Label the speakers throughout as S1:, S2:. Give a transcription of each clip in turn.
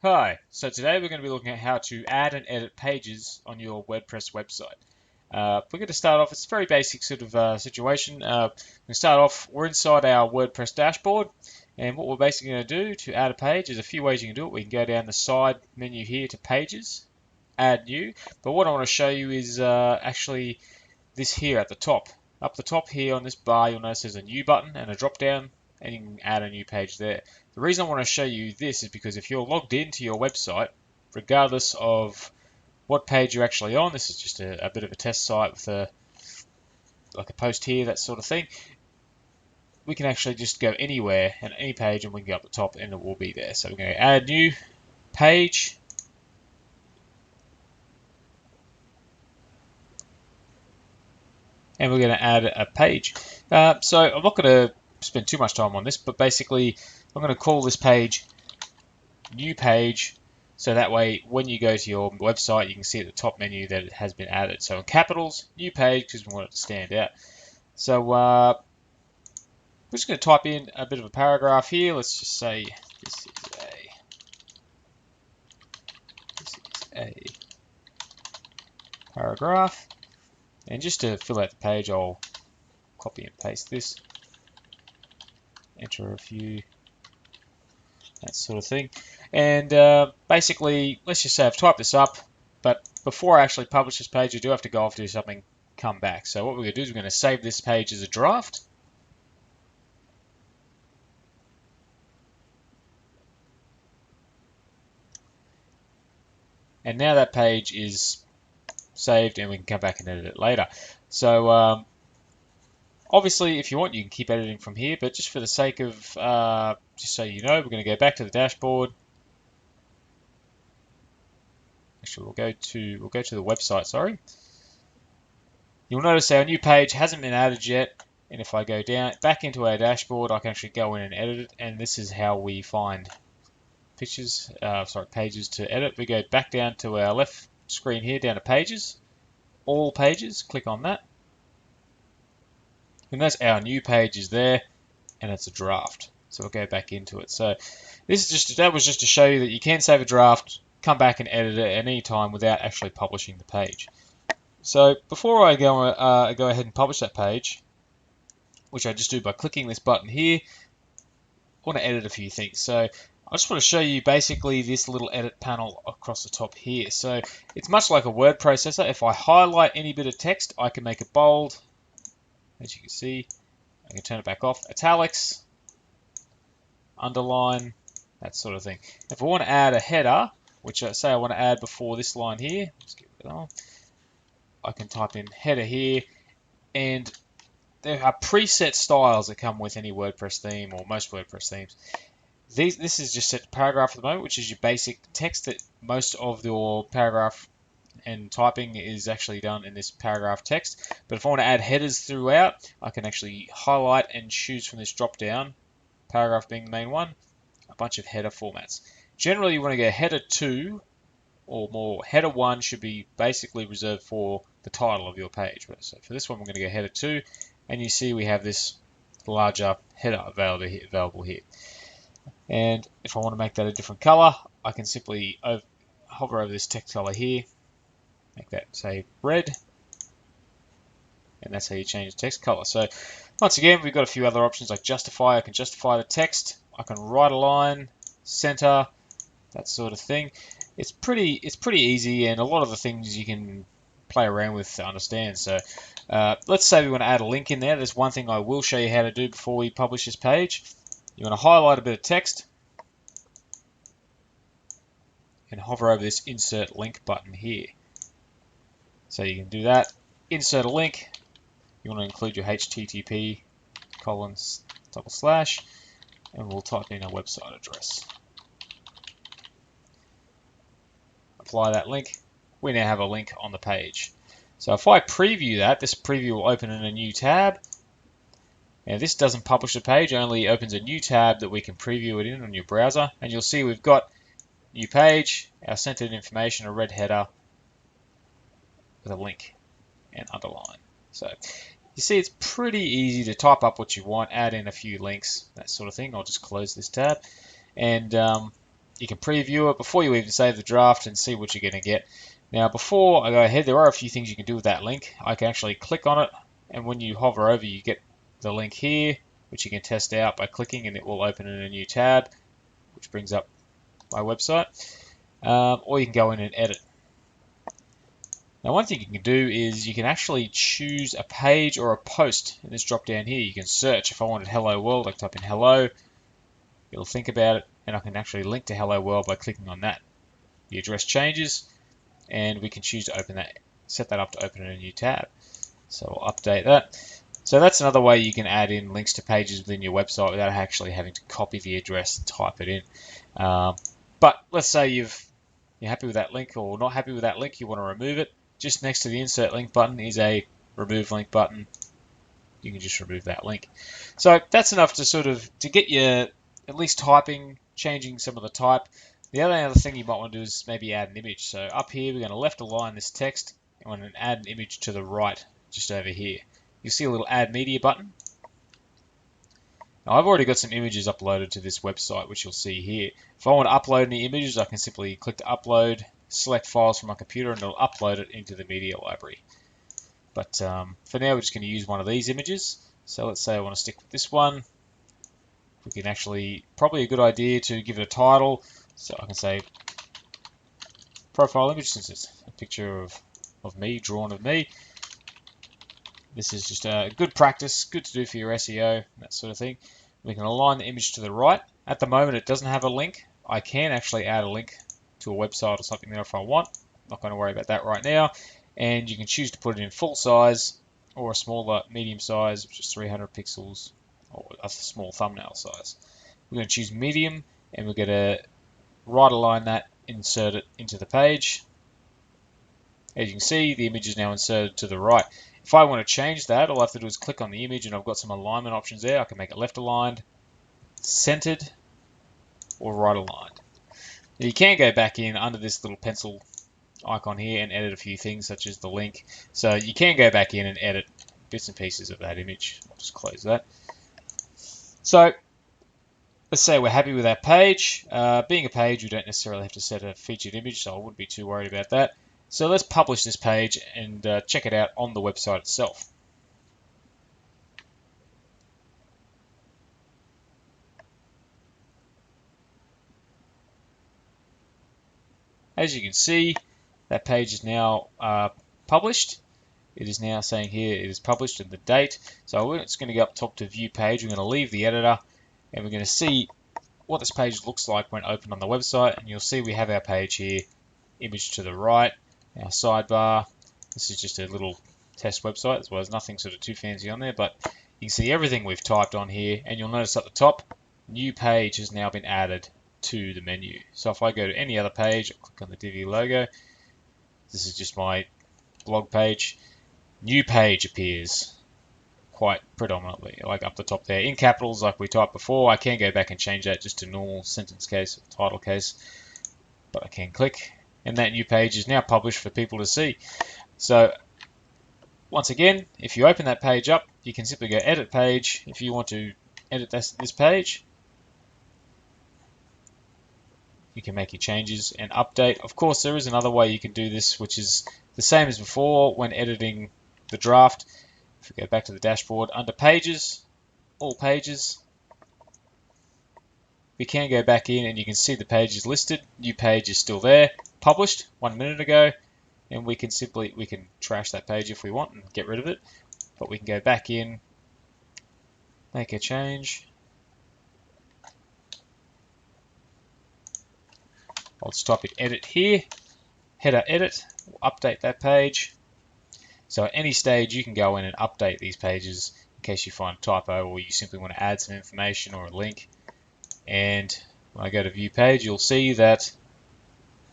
S1: Hi, so today we're going to be looking at how to add and edit pages on your WordPress website. We're going to start off, it's a very basic sort of situation. We're going to start off, we're inside our WordPress dashboard, and what we're basically going to do to add a page, there's a few ways you can do it. We can go down the side menu here to Pages, Add New, but what I want to show you is actually this here at the top. Up the top here on this bar, you'll notice there's a New button and a drop down, and you can add a new page there. The reason I want to show you this is because if you're logged into your website, regardless of what page you're actually on, this is just a bit of a test site with like a post here, that sort of thing. We can actually just go anywhere and any page, and we can go up the top and it will be there. So we're going to add new page. And we're going to add a page. So I'm not going to spend too much time on this, but basically I'm going to call this page new page, so that way when you go to your website you can see at the top menu that it has been added. So in capitals, new page, because we want it to stand out. So we're just going to type in a bit of a paragraph here. Let's just say this is a paragraph, and just to fill out the page I'll copy and paste this, enter a few, that sort of thing. And basically, let's just say I've typed this up, but before I actually publish this page, I do have to go off, do something, come back. So what we're going to do is we're going to save this page as a draft. And now that page is saved, and we can come back and edit it later. So obviously, if you want, you can keep editing from here, but just for the sake of, just so you know, we're going to go back to the dashboard. Actually, we'll go to the website, sorry. You'll notice our new page hasn't been added yet, and if I go down back into our dashboard, I can actually go in and edit it, and this is how we find pages to edit. We go back down to our left screen here, down to Pages, All Pages, click on that, and that's our new page is there, and it's a draft. So we'll go back into it. So that was just to show you that you can save a draft, come back and edit it at any time without actually publishing the page. So before I go ahead and publish that page, which I just do by clicking this button here, I want to edit a few things. So I just want to show you basically this little edit panel across the top here. So it's much like a word processor. If I highlight any bit of text, I can make it bold. As you can see, I can turn it back off. Italics, underline, that sort of thing. If I want to add a header, which I say I want to add before this line here, let's get rid of that one. I can type in header here, and there are preset styles that come with any WordPress theme or most WordPress themes. This is just set to paragraph at the moment, which is your basic text that most of your paragraph and typing is actually done in this paragraph text. But if I want to add headers throughout, I can actually highlight and choose from this drop down, paragraph being the main one, a bunch of header formats. Generally, you want to go header 2 or more. Header 1 should be basically reserved for the title of your page. So for this one, we're going to go header 2, and you see we have this larger header available here. And if I want to make that a different color, I can simply hover over this text color here, make that say red, and that's how you change the text color. So once again, we've got a few other options like justify. I can justify the text, I can write a line, center, that sort of thing. It's pretty easy, and a lot of the things you can play around with to understand. So let's say we want to add a link in there. There's one thing I will show you how to do before we publish this page. You want to highlight a bit of text and hover over this insert link button here. So you can do that, insert a link. You want to include your http:// and we'll type in a website address. Apply that link. We now have a link on the page. So if I preview that, this preview will open in a new tab. Now this doesn't publish the page, only opens a new tab that we can preview it in on your browser. And you'll see we've got new page, our centered information, a red header with a link and underline. So you see it's pretty easy to type up what you want, add in a few links, that sort of thing. I'll just close this tab. And You can preview it before you even save the draft and see what you're going to get. Now, before I go ahead, there are a few things you can do with that link. I can actually click on it, and when you hover over, you get the link here, which you can test out by clicking, and it will open in a new tab, which brings up my website. Or you can go in and edit. Now, one thing you can do is you can actually choose a page or a post in this drop down here. You can search. If I wanted hello world, I type in hello. It'll think about it, and I can actually link to hello world by clicking on that. The address changes, and we can choose to open that, set that up to open in a new tab. So I'll update that. So that's another way you can add in links to pages within your website without actually having to copy the address and type it in. But let's say you're happy with that link or not happy with that link, you want to remove it. Just next to the insert link button is a remove link button. You can just remove that link. So that's enough to get you at least typing, changing some of the type. The other thing you might want to do is maybe add an image. So up here, we're going to left align this text and want to add an image to the right, just over here. You'll see a little add media button. Now, I've already got some images uploaded to this website, which you'll see here. If I want to upload any images, I can simply click to upload, select files from my computer, and it'll upload it into the media library. But for now, we're just going to use one of these images. So let's say I want to stick with this one. We can actually, probably a good idea to give it a title. So I can say profile image, since it's a picture of me, drawn of me. This is just a good practice, good to do for your SEO, that sort of thing. We can align the image to the right. At the moment, it doesn't have a link. I can actually add a link to a website or something there if I want. Not going to worry about that right now. And you can choose to put it in full size or a smaller medium size, which is 300 pixels, or a small thumbnail size. We're going to choose medium, and we're going to right align that, insert it into the page. As you can see, the image is now inserted to the right. If I want to change that, all I have to do is click on the image, and I've got some alignment options there. I can make it left aligned, centered, or right aligned. Now you can go back in under this little pencil icon here and edit a few things, such as the link. So you can go back in and edit bits and pieces of that image. I'll just close that. So let's say we're happy with our page. Being a page, we don't necessarily have to set a featured image, so I wouldn't be too worried about that. So let's publish this page and check it out on the website itself. As you can see, that page is now published. It is now saying here it is published and the date. So it's going to go up top to view page. We're going to leave the editor, and we're going to see what this page looks like when opened on the website. And you'll see we have our page here, image to the right, our sidebar. This is just a little test website, as well as nothing sort of too fancy on there, but you can see everything we've typed on here, and you'll notice at the top, new page has now been added to the menu. So if I go to any other page, I'll click on the Divi logo. This is just my blog page. New page appears quite predominantly, like up the top there, in capitals like we typed before. I can go back and change that just to normal sentence case, title case, but I can click, and that new page is now published for people to see. So once again, if you open that page up, you can simply go edit page. If you want to edit this page, you can make your changes and update. Of course, there is another way you can do this, which is the same as before when editing the draft. If we go back to the dashboard, under pages, all pages, we can go back in and you can see the page is listed. New page is still there, published 1 minute ago, and we can trash that page if we want and get rid of it. But we can go back in, make a change. I'll just type in edit here, header edit, we'll update that page. So at any stage you can go in and update these pages in case you find a typo or you simply want to add some information or a link. And when I go to view page, you'll see that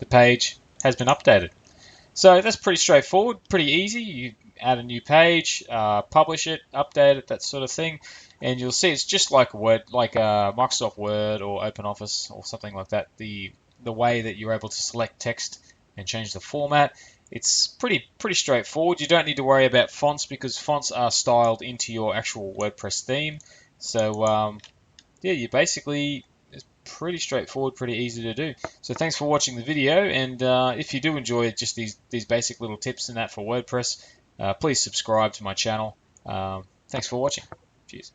S1: the page has been updated. So that's pretty straightforward, pretty easy. You add a new page, publish it, update it, that sort of thing, and you'll see it's just like Microsoft Word or OpenOffice or something like that. The way that you're able to select text and change the format, it's pretty straightforward. You don't need to worry about fonts because fonts are styled into your actual WordPress theme. So yeah, you basically, pretty straightforward, pretty easy to do. So thanks for watching the video, and if you do enjoy just these basic little tips and that for WordPress, please subscribe to my channel. Thanks for watching. Cheers.